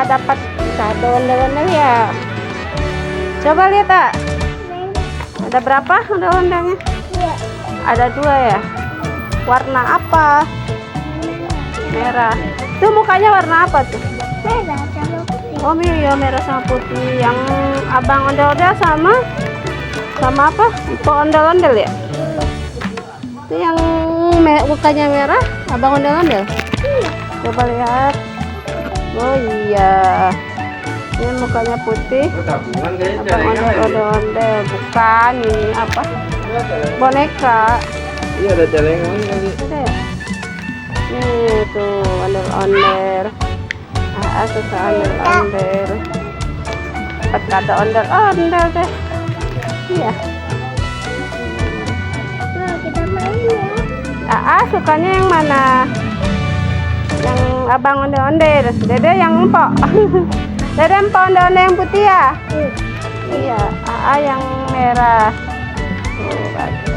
dapat kado ondel-ondel ya. Coba lihat tak. Ada berapa ondel-ondelnya? Ada 2 ya. Warna apa? Merah. Tuh mukanya warna apa tuh? Merah sama putih. Oh iya, merah sama putih. Yang abang ondel-ondel sama apa? Empok ondel-ondel ya? Itu yang mukanya merah, abang ondel-ondel. Coba lihat. Oh iya. Ini mukanya putih. Abang ondel-ondel. Bukan, ini apa? Boneka. Iya ada celengan lagi. Ada ya? Nih tuh ondel-ondel. Suka ondel-ondel. Dapat kado ondel-ondel deh. Iya. Nah, kita main ya. Sukanya yang mana? Yang abang ondel-ondel. Dede yang empok. Dede empok ondel-ondel yang putih ya? Iya. Yang merah. Tuh, bagus.